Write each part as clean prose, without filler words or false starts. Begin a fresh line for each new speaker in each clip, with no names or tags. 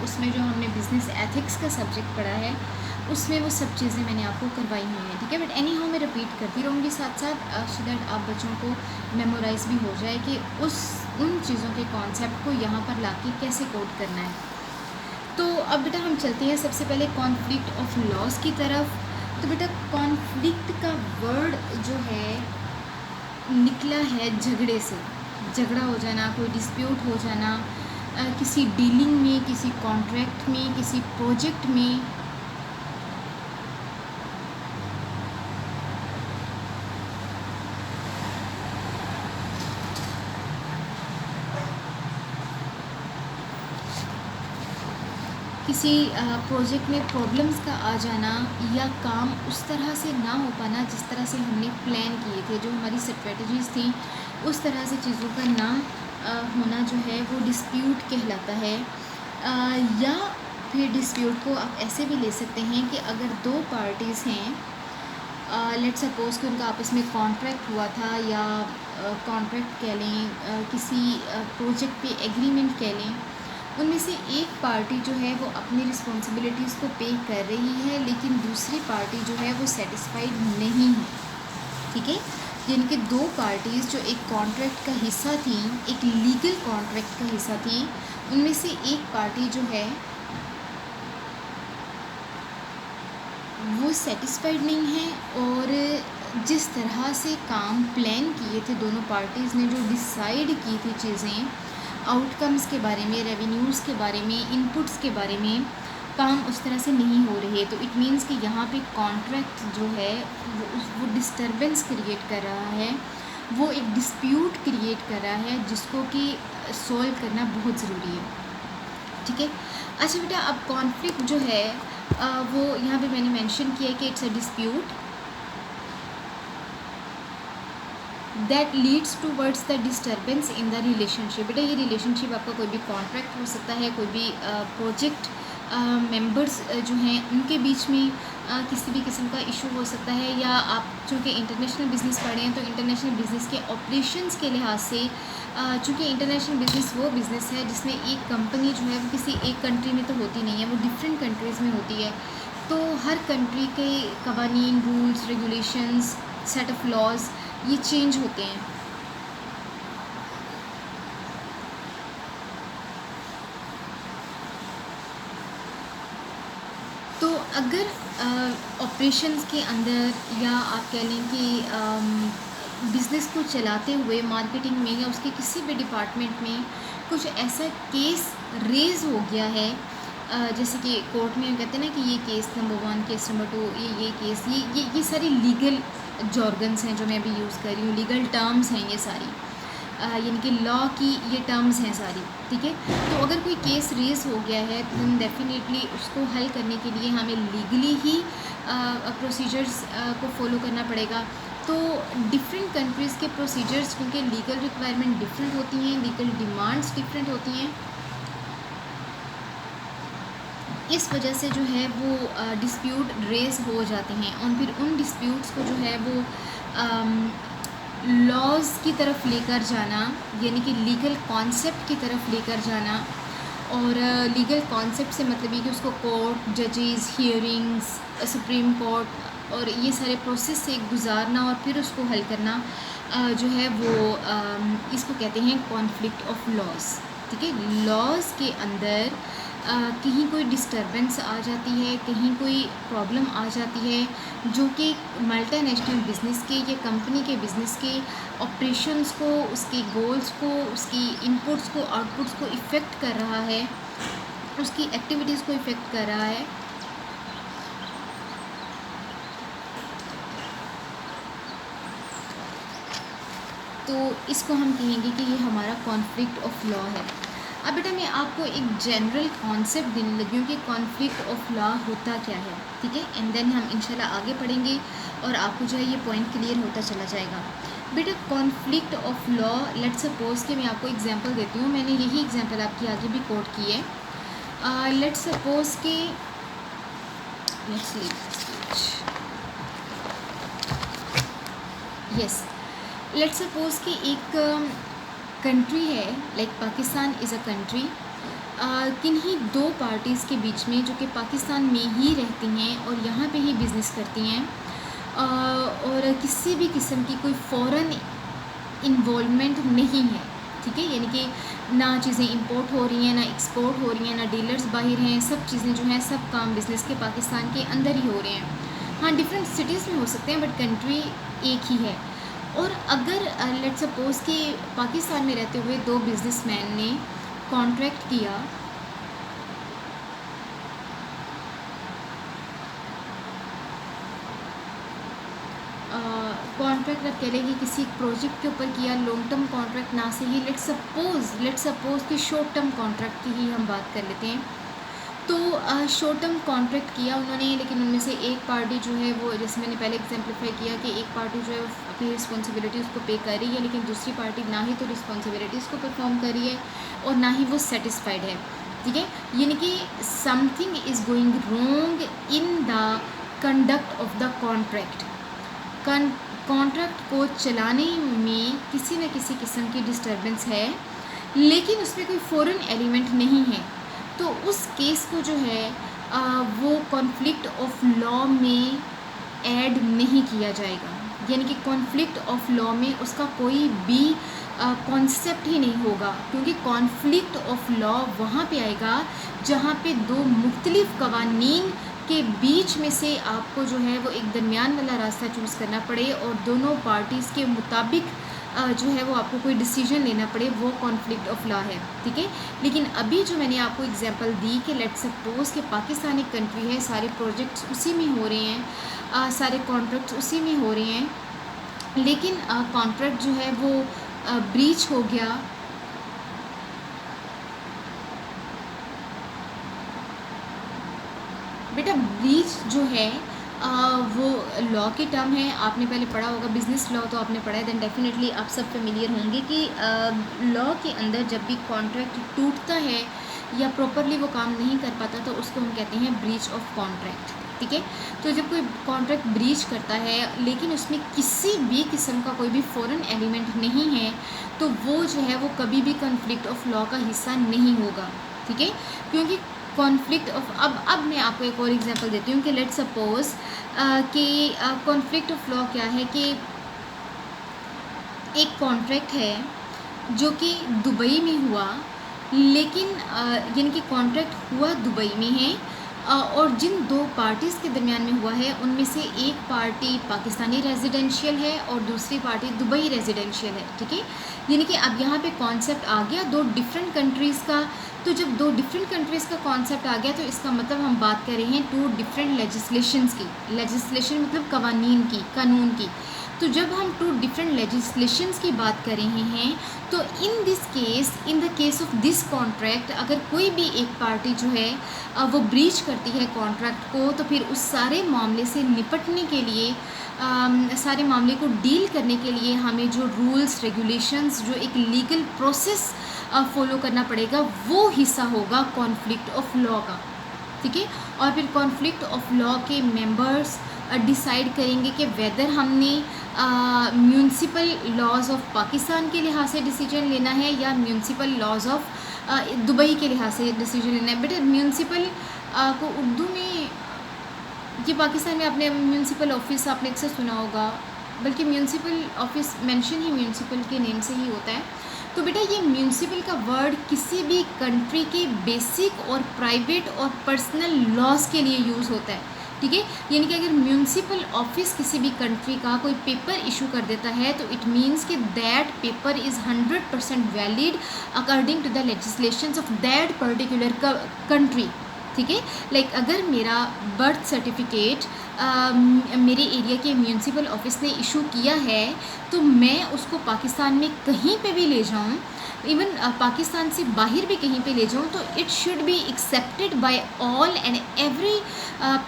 उसमें जो हमने बिज़नेस एथिक्स का सब्जेक्ट पढ़ा है उसमें वो सब चीज़ें मैंने आपको करवाई हुई हैं, ठीक है। बट एनी हाउ मैं रिपीट करती रहूँगी साथ साथ, सो दैट आप बच्चों को मेमोराइज़ भी हो जाए कि उन चीज़ों के कॉन्सेप्ट को यहाँ पर ला के कैसे कोड करना है। तो अब बेटा हम चलते हैं सबसे पहले कॉन्फ्लिक्ट ऑफ लॉस की तरफ। तो बेटा कॉन्फ्लिक्ट का वर्ड जो है निकला है झगड़े से, झगड़ा हो जाना, कोई डिस्प्यूट हो जाना, किसी डीलिंग में, किसी कॉन्ट्रैक्ट में, किसी प्रोजेक्ट में। किसी प्रोजेक्ट में प्रॉब्लम्स का आ जाना या काम उस तरह से ना हो पाना जिस तरह से हमने प्लान किए थे, जो हमारी स्ट्रेटजीज़ थी उस तरह से चीज़ों का ना होना जो है वो डिस्प्यूट कहलाता है। या फिर डिस्प्यूट को आप ऐसे भी ले सकते हैं कि अगर दो पार्टीज़ हैं, लेट सपोज़ कि उनका आपस में कॉन्ट्रैक्ट हुआ था या कॉन्ट्रैक्ट कह लें, किसी प्रोजेक्ट पे एग्रीमेंट कह लें, उनमें से एक पार्टी जो है वो अपनी रिस्पॉन्सिबिलिटीज़ को पे कर रही है लेकिन दूसरी पार्टी जो है वो सेटिस्फाइड नहीं है, ठीक है। यानी कि दो पार्टीज़ जो एक कॉन्ट्रैक्ट का हिस्सा थी, एक लीगल कॉन्ट्रैक्ट का हिस्सा थी, उनमें से एक पार्टी जो है वो सेटिस्फाइड नहीं है और जिस तरह से काम प्लान किए थे दोनों पार्टीज़ ने, जो डिसाइड की थी चीज़ें, आउटकम्स के बारे में, रेवेन्यूज़ के बारे में, इनपुट्स के बारे में, काम उस तरह से नहीं हो रहे। तो इट मीन्स कि यहाँ पे कॉन्ट्रैक्ट जो है वो डिस्टर्बेंस क्रिएट कर रहा है, वो एक डिस्प्यूट क्रिएट कर रहा है जिसको कि सॉल्व करना बहुत ज़रूरी है, ठीक है। अच्छा बेटा, अब कॉन्फ्लिक्ट जो है वो यहाँ पे मैंने मेंशन किया है कि it's a dispute that leads towards the disturbance in the relationship. बेटा ये रिलेशनशिप आपका कोई भी कॉन्ट्रैक्ट हो सकता है, कोई भी प्रोजेक्ट मेंबर्स जो हैं उनके बीच में किसी भी किस्म का इशू हो सकता है, या आप चूँकि इंटरनेशनल बिज़नेस पढ़े हैं तो इंटरनेशनल बिज़नेस के ऑपरेशंस के लिहाज से, चूँकि इंटरनेशनल बिज़नेस वो बिज़नेस है जिसमें एक कंपनी जो है वो किसी एक कंट्री में तो होती नहीं है, वो डिफरेंट कंट्रीज़ में होती है। तो हर कंट्री के कवानीन, rules, regulations, set of laws ये चेंज होते हैं। तो अगर ऑपरेशंस के अंदर, या आप कह लें कि बिज़नेस को चलाते हुए मार्केटिंग में या उसके किसी भी डिपार्टमेंट में कुछ ऐसा केस रेज़ हो गया है, जैसे कि कोर्ट में हम कहते हैं ना कि ये केस नंबर 1, केस नंबर 2, ये केस, ये सारी लीगल जॉर्गन्स हैं जो मैं अभी यूज़ कर रही हूँ, लीगल टर्म्स हैं ये सारी, यानी कि लॉ की ये टर्म्स हैं सारी, ठीक है। तो अगर कोई केस रेस हो गया है तो हम डेफिनेटली उसको हल करने के लिए हमें लीगली ही प्रोसीजर्स को फॉलो करना पड़ेगा। तो डिफरेंट कंट्रीज़ के प्रोसीजर्स, क्योंकि लीगल रिक्वायरमेंट डिफरेंट होती हैं, लीगल डिमांड्स डिफरेंट होती हैं, इस वजह से जो है वो डिस्प्यूट रेज हो जाते हैं और फिर उन डिस्प्यूट्स को जो है वो लॉज की तरफ लेकर जाना, यानी कि लीगल कॉन्सेप्ट की तरफ लेकर जाना। और लीगल कॉन्सेप्ट से मतलब ये कि उसको कोर्ट, जजेस, हियरिंग्स, सुप्रीम कोर्ट और ये सारे प्रोसेस से गुजारना और फिर उसको हल करना, जो है वो इसको कहते हैं कॉन्फ्लिक्ट ऑफ लॉज, ठीक है। लॉज के अंदर कहीं कोई डिस्टर्बेंस आ जाती है, कहीं कोई प्रॉब्लम आ जाती है जो कि मल्टीनेशनल बिज़नेस के या कंपनी के बिज़नेस के ऑपरेशंस को, उसके गोल्स को, उसकी इनपुट्स को, आउटपुट्स को इफ़ेक्ट कर रहा है, उसकी एक्टिविटीज़ को इफ़ेक्ट कर रहा है। तो इसको हम कहेंगे कि ये हमारा कॉन्फ्लिक्ट ऑफ लॉ है। अब बेटा मैं आपको एक जनरल कॉन्सेप्ट देने लगी हूँ कि कॉन्फ्लिक्ट ऑफ लॉ होता क्या है, ठीक है। एंड देन हम इंशाल्लाह आगे पढ़ेंगे और आपको जो है ये पॉइंट क्लियर होता चला जाएगा। बेटा conflict of law, let suppose कि मैं आपको एग्जांपल देती हूँ, मैंने यही एग्जांपल आपके आगे भी कोट की है। लेट सपोज कि यस, लेट सपोज कि एक कंट्री है, like Pakistan is a country, किन्हीं दो पार्टीज़ के बीच में जो कि पाकिस्तान में ही रहती हैं और यहाँ पे ही बिज़नेस करती हैं, और किसी भी किस्म की कोई फ़ॉरेन इन्वॉल्वमेंट नहीं है, ठीक है। यानी कि ना चीज़ें इंपोर्ट हो रही हैं, ना एक्सपोर्ट हो रही हैं, ना डीलर्स बाहर हैं, सब चीज़ें जो हैं सब काम बिज़नेस के पाकिस्तान के अंदर ही हो रहे हैं। हाँ, डिफरेंट सिटीज़ में हो सकते हैं बट कंट्री एक ही है। और अगर लेट्स सपोज़ कि पाकिस्तान में रहते हुए दो बिजनेसमैन ने कॉन्ट्रैक्ट किया, कॉन्ट्रैक्ट आप कह लें कि किसी प्रोजेक्ट के ऊपर किया, लॉन्ग टर्म कॉन्ट्रैक्ट ना से ही लेट्स सपोज़ कि शॉर्ट टर्म कॉन्ट्रैक्ट की ही हम बात कर लेते हैं। तो शॉर्ट टर्म कॉन्ट्रैक्ट किया उन्होंने, लेकिन उनमें से एक पार्टी जो है वो, जैसे मैंने पहले एग्जाम्पलीफाई किया कि एक पार्टी जो है अपनी रिस्पॉन्सिबिलिटीज़ को पे कर रही है, लेकिन दूसरी पार्टी ना ही तो रिस्पॉन्सिबिलिटीज़ को परफॉर्म कर रही है और ना ही वो सेटिस्फाइड है, ठीक है। यानी कि something is going wrong in the conduct of the contract. Contract को चलाने में किसी न किसी किस्म की डिस्टर्बेंस है, लेकिन उसमें कोई फ़ॉरेन एलिमेंट नहीं है, तो उस केस को जो है वो कॉन्फ्लिक्ट ऑफ लॉ में ऐड नहीं किया जाएगा। यानी कि कॉन्फ्लिक्ट ऑफ लॉ में उसका कोई भी कॉन्सेप्ट ही नहीं होगा, क्योंकि कॉन्फ्लिक्ट ऑफ लॉ वहाँ पे आएगा जहाँ पे दो मुख्तलिफ कवानीन के बीच में से आपको जो है वो एक दरमियान वाला रास्ता चूज़ करना पड़े और दोनों पार्टीज़ के मुताबिक जो है वो आपको कोई डिसीजन लेना पड़े, वो कॉन्फ्लिक्ट ऑफ लॉ है, ठीक है। लेकिन अभी जो मैंने आपको एग्जांपल दी कि लेट्स सपोज़ कि पाकिस्तान एक कंट्री है, सारे प्रोजेक्ट्स उसी में हो रहे हैं, सारे कॉन्ट्रैक्ट्स उसी में हो रहे हैं, लेकिन कॉन्ट्रैक्ट जो है वो ब्रीच हो गया, बेटा ब्रीच जो है वो लॉ की टर्म है, आपने पहले पढ़ा होगा बिज़नेस लॉ, तो आपने पढ़ा है, देन डेफिनेटली आप सब फेमिलियर होंगे कि लॉ के अंदर जब भी कॉन्ट्रैक्ट टूटता है या प्रॉपरली वो काम नहीं कर पाता तो उसको हम कहते हैं ब्रीच ऑफ कॉन्ट्रैक्ट, ठीक है। तो जब कोई कॉन्ट्रैक्ट ब्रीच करता है लेकिन उसमें किसी भी किस्म का कोई भी फ़ॉरेन एलिमेंट नहीं है, तो वो जो है वो कभी भी कॉन्फ्लिक्ट ऑफ लॉ का हिस्सा नहीं होगा, ठीक है। क्योंकि कॉन्फ्लिक्ट ऑफ, अब मैं आपको एक और एग्जांपल देती हूँ कि लेट्स सपोज़ कि कॉन्फ्लिक्ट ऑफ लॉ क्या है कि एक कॉन्ट्रैक्ट है जो कि दुबई में हुआ, लेकिन यानी कि कॉन्ट्रैक्ट हुआ दुबई में है, और जिन दो पार्टीज़ के दरमियान में हुआ है उनमें से एक पार्टी पाकिस्तानी रेजिडेंशियल है और दूसरी पार्टी दुबई रेजिडेंशियल है, ठीक है। यानी कि अब यहाँ पे कॉन्सेप्ट आ गया दो डिफरेंट कंट्रीज़ का। तो जब दो डिफरेंट कंट्रीज़ का कॉन्सेप्ट आ गया तो इसका मतलब हम बात कर रहे हैं टू डिफरेंट लेजिस्लेशंस की। लेजिस्लेशन मतलब कवानीन की, कानून की। तो जब हम टू डिफरेंट लेजिस्लेशंस की बात कर रहे हैं तो in this case, in the case of this contract, अगर कोई भी एक पार्टी जो है वो ब्रीच करती है कॉन्ट्रैक्ट को, तो फिर उस सारे मामले से निपटने के लिए, सारे मामले को डील करने के लिए हमें जो रूल्स रेगुलेशंस, जो एक लीगल प्रोसेस फॉलो करना पड़ेगा, वो हिस्सा होगा कॉन्फ्लिक्ट ऑफ लॉ का, ठीक है। और फिर कॉन्फ्लिक्ट ऑफ लॉ के मेंबर्स डिसाइड करेंगे कि वेदर हमने म्यूनसिपल लॉज ऑफ पाकिस्तान के लिहाज से डिसीजन लेना है या म्यूनसिपल लॉज ऑफ दुबई के लिहाज से डिसीजन लेना है। बेटा म्यूनसिपल को उर्दू में, ये पाकिस्तान में आपने म्यूनसिपल ऑफिस आपने अक्सर सुना होगा, बल्कि म्यूनसिपल ऑफिस मेंशन ही म्यूनसिपल के नेम से ही होता है। तो बेटा ये म्यूनसिपल का वर्ड किसी भी कंट्री के बेसिक और प्राइवेट और पर्सनल लॉज के लिए यूज़ होता है, ठीक है। यानी कि अगर म्यूनसिपल ऑफिस किसी भी कंट्री का कोई पेपर इशू कर देता है तो इट मीन्स कि that paper is 100% valid according to the legislations of that particular country, ठीक है। लाइक अगर मेरा बर्थ सर्टिफिकेट मेरे एरिया के म्यूनसिपल ऑफिस ने इशू किया है तो मैं उसको पाकिस्तान में कहीं पे भी ले जाऊँ, इवन पाकिस्तान से बाहर भी कहीं पे ले जाऊँ, तो it should be accepted by all and every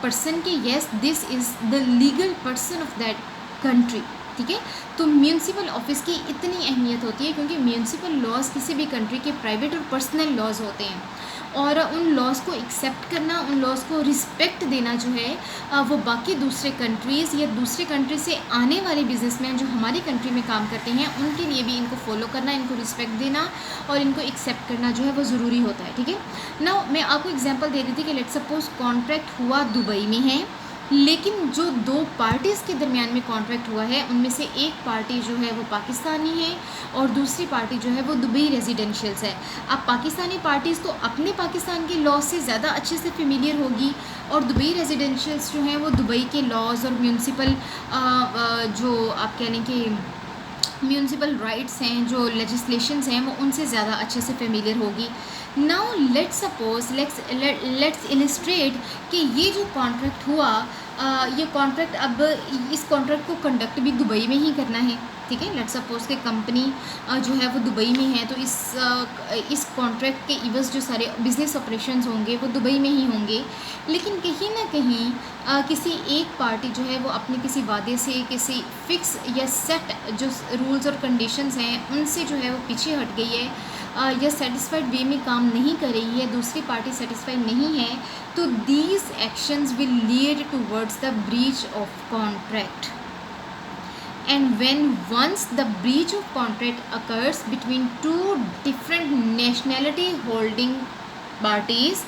person के yes this is the legal person of that country, ठीक है। तो म्यूनसिपल ऑफिस की इतनी अहमियत होती है क्योंकि म्यूनसिपल लॉज किसी भी कंट्री के प्राइवेट और पर्सनल लॉज होते हैं, और उन लॉज को एक्सेप्ट करना, उन लॉज को रिस्पेक्ट देना जो है वो बाकी दूसरे कंट्रीज़ या दूसरे कंट्री से आने वाले बिजनेसमैन जो हमारी कंट्री में काम करते हैं उनके लिए भी इनको फॉलो करना, इनको रिस्पेक्ट देना और इनको एक्सेप्ट करना जो है वो ज़रूरी होता है। ठीक है ना। मैं आपको एग्जांपल दे रही थी कि लेट सपोज कॉन्ट्रैक्ट हुआ दुबई में है, लेकिन जो दो पार्टीज़ के दरमियान में कॉन्ट्रैक्ट हुआ है उनमें से एक पार्टी जो है वो पाकिस्तानी है और दूसरी पार्टी जो है वो दुबई रेजिडेंशियल्स है। अब पाकिस्तानी पार्टीज़ तो अपने पाकिस्तान के लॉ से ज़्यादा अच्छे से फेमिलियर होगी और दुबई रेजिडेंशियल्स जो हैं वो दुबई के लॉज और म्यूनसिपल जो आप कह लें कि म्यूनसिपल राइट्स हैं, जो लेजिस्लेशंस हैं, वो उनसे ज़्यादा अच्छे से फेमिलियर होगी। Now let's suppose let's illustrate कि ये जो कॉन्ट्रैक्ट हुआ, ये कॉन्ट्रैक्ट, अब इस कॉन्ट्रैक्ट को कंडक्ट भी दुबई में ही करना है। ठीक है, लेट्स सपोज कि कंपनी जो है वो दुबई में है, तो इस कॉन्ट्रैक्ट के इवज़ जो सारे बिजनेस ऑपरेशंस होंगे वो दुबई में ही होंगे। लेकिन कहीं ना कहीं किसी एक पार्टी जो है वो अपने किसी वादे से, किसी फिक्स या सेट जो रूल्स और कंडीशंस हैं उनसे जो है वो पीछे हट गई है, या सेटिस्फाइड वे में काम नहीं कर रही है, दूसरी पार्टी सेटिस्फाइड नहीं है, तो these actions will lead towards the breach of contract. And when once the breach of contract occurs between two different nationality holding parties,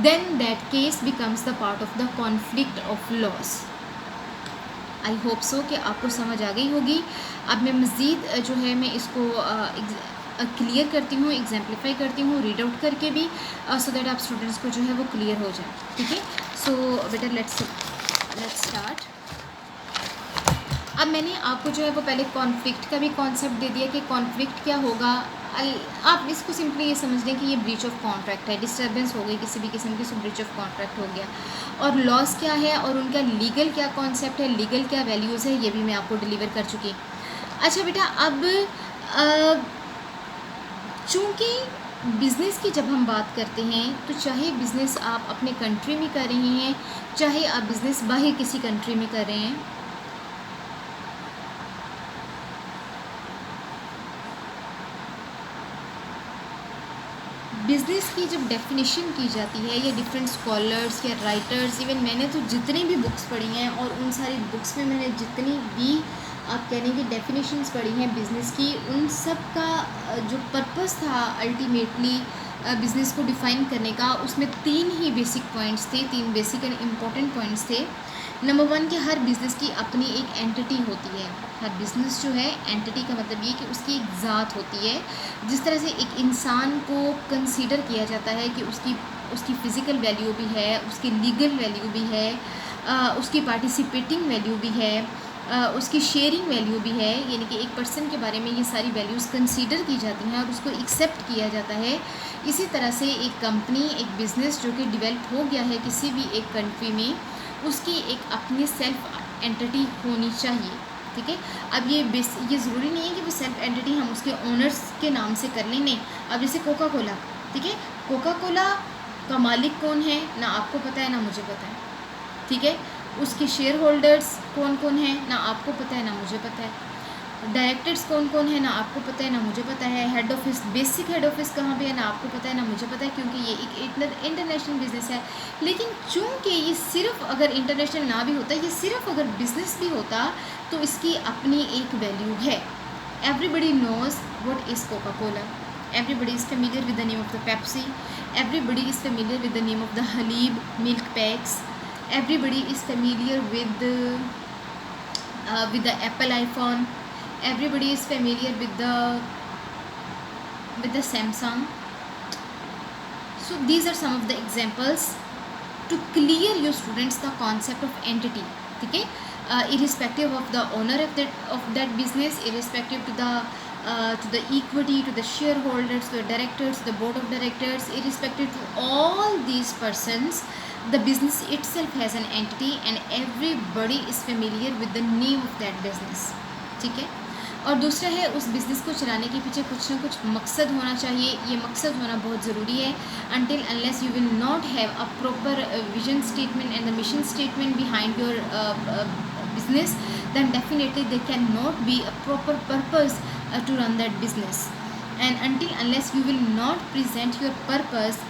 then that case becomes the part of the conflict of laws. I hope so कि आपको समझ आ गई होगी। अब मैं मज़ीद जो है मैं इसको क्लियर करती हूँ, एग्जाम्पलीफाई करती हूँ रीड आउट करके भी, सो दैट आप स्टूडेंट्स को जो है वो क्लियर हो जाए। ठीक है, सो बेटा लेट्स स्टार्ट। अब मैंने आपको जो है वो पहले कॉन्फ्लिक्ट का भी कॉन्सेप्ट दे दिया कि कॉन्फ्लिक्ट क्या होगा। आप इसको सिंपली ये समझ लें कि ये ब्रीच ऑफ कॉन्ट्रैक्ट है, डिस्टर्बेंस हो गई किसी भी किस्म की, सो ब्रीच ऑफ कॉन्ट्रैक्ट हो गया। और लॉस क्या है और उनका लीगल क्या कॉन्सेप्ट है, लीगल क्या वैल्यूज़ है, ये भी मैं आपको डिलीवर कर चुकी। अच्छा बेटा, अब चूँकि बिज़नेस की जब हम बात करते हैं तो चाहे बिज़नेस आप अपने कंट्री में कर रहे हैं, चाहे आप बिज़नेस बाहर किसी कंट्री में कर रहे हैं, बिज़नेस की जब डेफिनेशन की जाती है या डिफरेंट स्कॉलर्स या राइटर्स, इवन मैंने तो जितनी भी बुक्स पढ़ी हैं और उन सारी बुक्स में मैंने जितनी भी आप कहने की डेफिनेशंस पढ़ी हैं बिज़नेस की, उन सब का जो पर्पस था अल्टीमेटली बिज़नेस को डिफ़ाइन करने का, उसमें तीन ही बेसिक पॉइंट्स थे, तीन बेसिक एंड इम्पॉर्टेंट पॉइंट्स थे। नंबर वन कि हर बिज़नेस की अपनी एक एंटिटी होती है। हर बिज़नेस जो है, एंटिटी का मतलब ये कि उसकी एक ज़ात होती है। जिस तरह से एक इंसान को कंसीडर किया जाता है कि उसकी फ़िज़िकल वैल्यू भी है, उसकी लीगल वैल्यू भी है, उसकी पार्टिसिपेटिंग वैल्यू भी है, उसकी शेयरिंग वैल्यू भी है, यानी कि एक पर्सन के बारे में ये सारी वैल्यूज़ कंसीडर की जाती हैं और उसको एक्सेप्ट किया जाता है। इसी तरह से एक कंपनी, एक बिज़नेस जो कि डेवलप हो गया है किसी भी एक कंट्री में, उसकी एक अपनी सेल्फ एंटिटी होनी चाहिए। ठीक है, अब ये ज़रूरी नहीं है कि वो सेल्फ एंटिटी हम उसके ओनर्स के नाम से कर लें, नहीं। अब जैसे कोका कोला, ठीक है, कोका कोला का मालिक कौन है ना आपको पता है ना मुझे पता है। ठीक है, उसके शेयर होल्डर्स कौन कौन हैं ना आपको पता है ना मुझे पता है। डायरेक्टर्स कौन कौन है ना आपको पता है ना मुझे पता है। Head office, basic head office कहाँ पे है ना आपको पता है ना मुझे पता है, क्योंकि ये एक इंटरनेशनल बिज़नेस है। लेकिन चूँकि ये सिर्फ अगर इंटरनेशनल ना भी होता, ये सिर्फ अगर बिज़नेस भी होता तो इसकी अपनी एक वैल्यू है। Everybody nose what is Coca Cola, everybody is familiar with the name of the Pepsi, everybody is familiar with the name of the Halib milk packs, everybody is familiar with the Apple iPhone, everybody is familiar with the Samsung. So these are some of the examples to clear your students the concept of entity. ठीक है, irrespective of the owner of that business, irrespective to the equity, to the shareholders, to the directors, to the board of directors, irrespective to all these persons, the business itself has an entity and everybody is familiar with the name of that business. ठीक है, और दूसरा है उस business को चलाने के पीछे कुछ ना कुछ मकसद होना चाहिए। ये मकसद होना बहुत ज़रूरी है। until unless you will not have a proper vision statement and the mission statement behind your business, then definitely there cannot be a proper purpose to run that business. And until unless you will not present your purpose,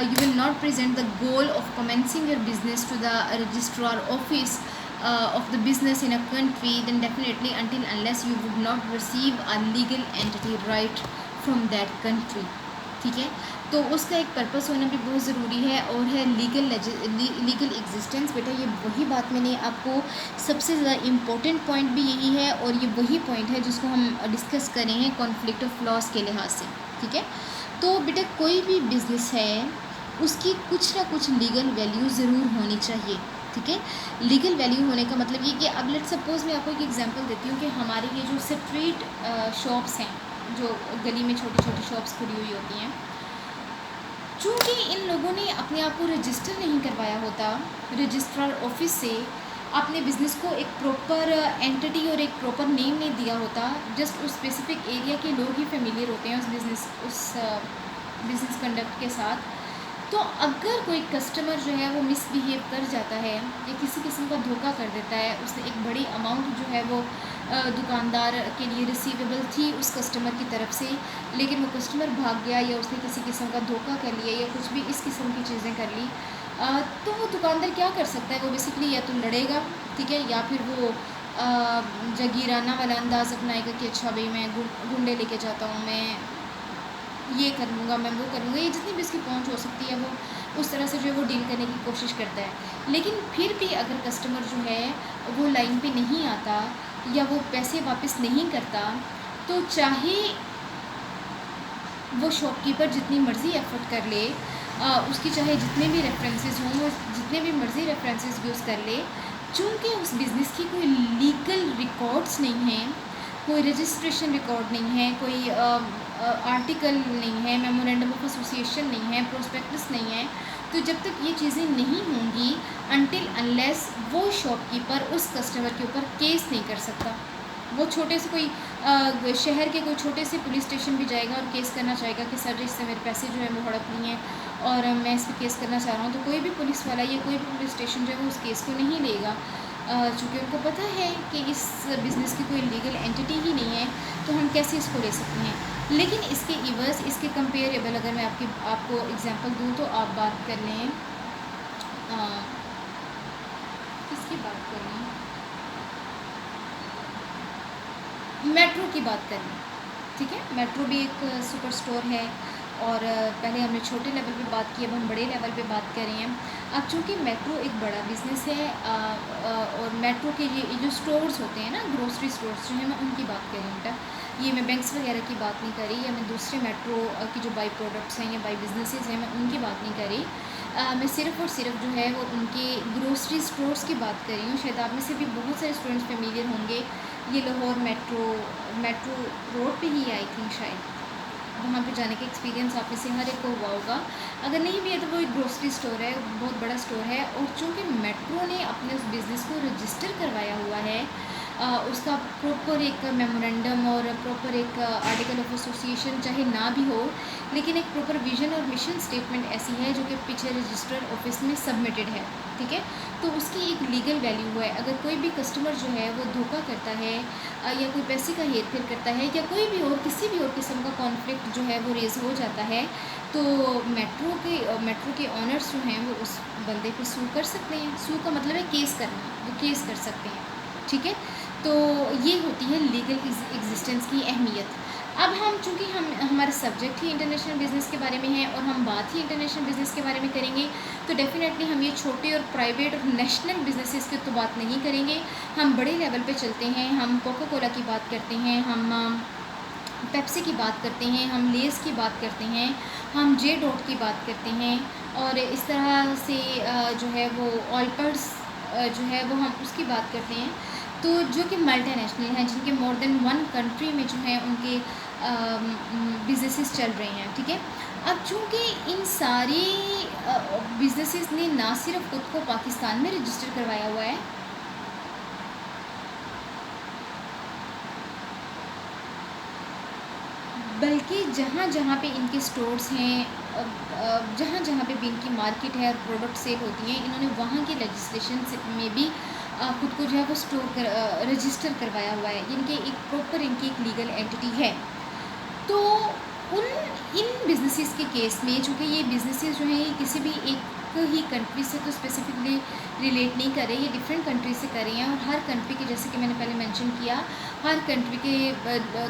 you will not present the goal of commencing your business to the registrar office of the business in a country, then definitely until unless you would not receive a legal entity right from that country, ठीक है। तो उसका एक purpose होना भी बहुत ज़रूरी है, और है लीगल एग्जिस्टेंस। बेटा ये वही बात मैंने आपको सबसे ज़्यादा इम्पोर्टेंट पॉइंट भी यही है, और ये वही पॉइंट है जिसको हम डिस्कस कर रहे हैं कॉन्फ्लिक्ट ऑफ लॉस के लिहाज से, ठीक है। तो बेटा कोई भी बिज़नेस है उसकी कुछ ना कुछ लीगल वैल्यू ज़रूर होनी चाहिए, ठीक है। लीगल वैल्यू होने का मतलब ये कि अब लेट सपोज़ मैं आपको एक एग्जांपल देती हूँ कि हमारे ये जो स्ट्रीट शॉप्स हैं, जो गली में छोटी छोटी शॉप्स खुली हुई होती हैं, चूँकि इन लोगों ने अपने आप को रजिस्टर नहीं करवाया होता रजिस्ट्रार ऑफिस से, अपने बिज़नेस को एक प्रॉपर एंटिटी और एक प्रॉपर नेम नहीं दिया होता, जस्ट उस स्पेसिफिक एरिया के लोग ही फेमिलियर होते हैं उस बिज़नेस कंडक्ट के साथ। तो अगर कोई कस्टमर जो है वो मिसबिहेव कर जाता है या किसी किस्म का धोखा कर देता है, उसने एक बड़ी अमाउंट जो है वो दुकानदार के लिए रिसीवेबल थी उस कस्टमर की तरफ से, लेकिन वो कस्टमर भाग गया या उसने किसी किस्म का धोखा कर लिया या कुछ भी इस किस्म की चीज़ें कर ली, तो वो दुकानदार क्या कर सकता है, वो बेसिकली या तो लड़ेगा, ठीक है, या फिर वो जगीराना वाला अंदाज़ अपनाएगा कि अच्छा भाई मैं गुंडे लेके जाता हूँ, मैं ये कर लूँगा, मैं वो कर लूँगा, ये जितनी भी इसकी पहुँच हो सकती है वो उस तरह से जो है वो डील करने की कोशिश करता है। लेकिन फिर भी अगर कस्टमर जो है वो लाइन पे नहीं आता या वो पैसे वापस नहीं करता, तो चाहे वो शॉपकीपर जितनी मर्ज़ी एफर्ट कर ले, उसकी चाहे जितने भी रेफरेंसेस हों, वो जितने भी मर्ज़ी रेफरेंसेस यूज़ कर ले, चूँकि उस बिज़नेस की कोई लीगल रिकॉर्ड्स नहीं हैं, कोई रजिस्ट्रेशन रिकॉर्ड नहीं है, कोई आर्टिकल नहीं है, मेमोरेंडम ऑफ एसोसिएशन नहीं है, प्रोस्पेक्टस नहीं है, तो जब तक ये चीज़ें नहीं होंगी अनटिल अनलेस वो शॉपकीपर उस कस्टमर के ऊपर केस नहीं कर सकता। वो छोटे से कोई शहर के कोई छोटे से पुलिस स्टेशन भी जाएगा और केस करना चाहेगा कि सर इससे मेरे पैसे जो है वो हड़प नहीं है और मैं इस पर केस करना चाह रहा हूँ, तो कोई भी पुलिस वाला या कोई भी पुलिस स्टेशन जो है वो उस केस को नहीं लेगा, चूँकि उनको पता है कि इस बिज़नेस की कोई लीगल एंटिटी ही नहीं है, तो हम कैसे इसको ले सकते हैं। लेकिन इसके इवर्स, इसके कंपेरेबल अगर मैं आपको एग्जांपल दूं तो आप बात कर लें, किसकी बात कर लें, मेट्रो की बात कर लें, ठीक है। मेट्रो भी एक सुपर स्टोर है, और पहले हमने छोटे लेवल पे बात की, अब हम बड़े लेवल पे बात कर रहे हैं। अब चूँकि मेट्रो एक बड़ा बिज़नेस है, और मेट्रो के ये जो स्टोर्स होते हैं ना, ग्रोसरी स्टोर्स जो हैं, मैं उनकी बात कर रही हूँ बेटा, ये मैं बैंक्स वगैरह की बात नहीं कर रही, या मैं दूसरे मेट्रो की जो बाई प्रोडक्ट्स हैं या बाई बिजनेसेस हैं मैं उनकी बात नहीं कर रही, मैं सिर्फ़ और सिर्फ जो है वो उनके ग्रोसरी स्टोर्स की बात कर रही हूँ। शायद आप में से भी बहुत सारे स्टूडेंट्स फेमिलियर होंगे, ये लाहौर मेट्रो रोड पे ही आई थिंक, शायद वहाँ पे जाने का एक्सपीरियंस आप में से हर एक को हुआ होगा, अगर नहीं भी है तो वो एक ग्रोसरी स्टोर है, बहुत बड़ा स्टोर है, और चूँकि मेट्रो ने अपने उस बिज़नेस को रजिस्टर करवाया हुआ है, उसका प्रॉपर एक मेमोरेंडम और प्रॉपर एक आर्टिकल ऑफ एसोसिएशन चाहे ना भी हो, लेकिन एक प्रॉपर विजन और मिशन स्टेटमेंट ऐसी है जो कि पीछे रजिस्टर ऑफिस में सबमिटेड है, ठीक है, तो उसकी एक लीगल वैल्यू है। अगर कोई भी कस्टमर जो है वो धोखा करता है या कोई पैसे का हेर फेर करता है या कोई भी और किसी भी और किस्म का कॉन्फ्लिक्ट जो है वो रेज़ हो जाता है, तो मेट्रो के ऑनर्स जो हैं वो उस बंदे पे सू कर सकते हैं। सू का मतलब है केस करना, वो केस कर सकते हैं, ठीक है। तो ये होती है लीगल एग्जिस्टेंस की अहमियत। अब हम चूँकि हमारा सब्जेक्ट ही इंटरनेशनल बिज़नेस के बारे में है और हम बात ही इंटरनेशनल बिज़नेस के बारे में करेंगे, तो डेफ़िनेटली हम ये छोटे और प्राइवेट और नेशनल बिज़नेसेस की तो बात नहीं करेंगे, हम बड़े लेवल पे चलते हैं। हम कोका कोला की बात करते हैं, हम पेप्सी की बात करते हैं, हम लेज़ की बात करते हैं, हम जे डॉट की बात करते हैं, और इस तरह से जो है वो ऑलपर्स जो है वो हम उसकी बात करते हैं, तो जो कि मल्टीनेशनल हैं, जिनके मोर देन वन कंट्री में जो है उनके बिजनेसेस चल रहे हैं, ठीक है। अब चूँकि इन सारी बिजनेसेस ने ना सिर्फ खुद को पाकिस्तान में रजिस्टर करवाया हुआ है, बल्कि जहाँ जहाँ पे इनके स्टोर्स हैं, जहाँ जहाँ पे भी इनकी मार्केट है और प्रोडक्ट सेल होती हैं, इन्होंने वहाँ के लेजिस्लेशन में भी खुद को जो है वो रजिस्टर करवाया हुआ है, इनके एक प्रॉपर इनकी एक लीगल एंटिटी है। तो उन इन बिजनेसेस के केस में, चूँकि ये बिजनेसेस जो हैं ये किसी भी एक ही कंट्री से तो स्पेसिफिकली रिलेट नहीं कर रहे, ये डिफरेंट कंट्री से कर रही हैं, और हर कंट्री के, जैसे कि मैंने पहले मेंशन किया, हर कंट्री के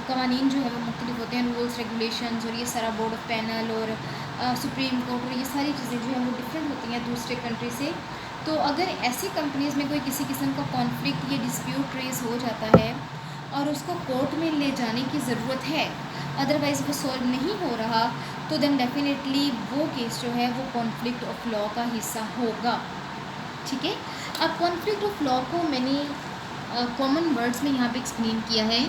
कवानीन जो है वो मुख्तलिफ होते हैं, रूल्स रेगुलेशंस, और ये सारा बोर्ड ऑफ पैनल और सुप्रीम कोर्ट और ये सारी चीज़ें जो हैं वो डिफरेंट होती हैं दूसरे कंट्री से। तो अगर ऐसी कंपनीज़ में कोई किसी किस्म का कॉन्फ्लिक्ट या डिस्प्यूट रेस हो जाता है और उसको कोर्ट में ले जाने की ज़रूरत है, अदरवाइज़ वो सॉल्व नहीं हो रहा, तो देन डेफिनेटली वो केस जो है वो कॉन्फ्लिक्ट ऑफ लॉ का हिस्सा होगा। ठीक है। अब कॉन्फ्लिक्ट ऑफ लॉ को मैंने कॉमन वर्ड्स में यहाँ पे एक्सप्लेन किया है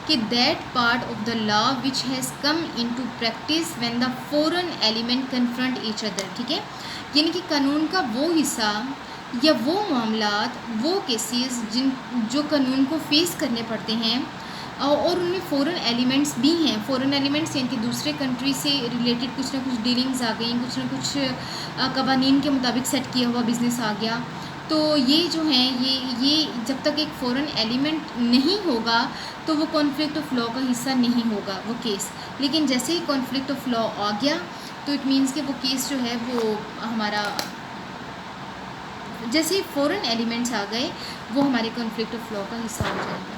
कि that part of the law which has come into practice when the foreign element confront each other. ठीक है, यानी कि कानून का वो हिस्सा या वो मामलात, वो केसेस जो कानून को फेस करने पड़ते हैं और उनमें फ़ॉरेन एलिमेंट्स भी हैं। फ़ॉरेन एलिमेंट्स यानी कि दूसरे कंट्री से रिलेटेड कुछ ना कुछ डीलिंग्स आ गई, कुछ ना कुछ कवानीन के मुताबिक सेट किया हुआ बिज़नेस आ गया। तो ये जो हैं ये जब तक एक फ़ॉरेन एलिमेंट नहीं होगा तो वो कॉन्फ्लिक्ट ऑफ लॉ का हिस्सा नहीं होगा वो केस। लेकिन जैसे ही कॉन्फ्लिक्ट ऑफ लॉ आ गया तो इट मीन्स कि वो केस जो है वो हमारा, जैसे ही फ़ॉरेन एलिमेंट्स आ गए वो हमारे कॉन्फ्लिक्ट ऑफ लॉ का हिस्सा हो जाएगा।